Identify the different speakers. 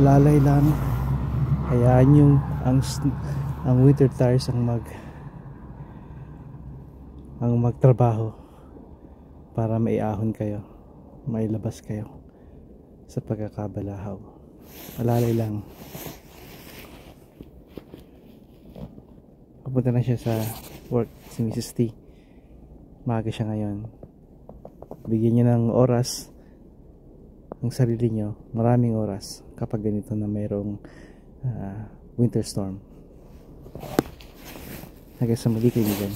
Speaker 1: alalay lang. Hayaan yung ang winter tires ang magtrabaho para maiahon kayo, mailabas kayo sa pagkakabalahaw. Alalay lang. Pupunta na siya sa work, si Mrs. T. Maaga siya ngayon. Bigyan niyo ng oras ang sarili niyo, maraming oras kapag ganito na mayroong winter storm. Hanggang sa muli, kaibigan.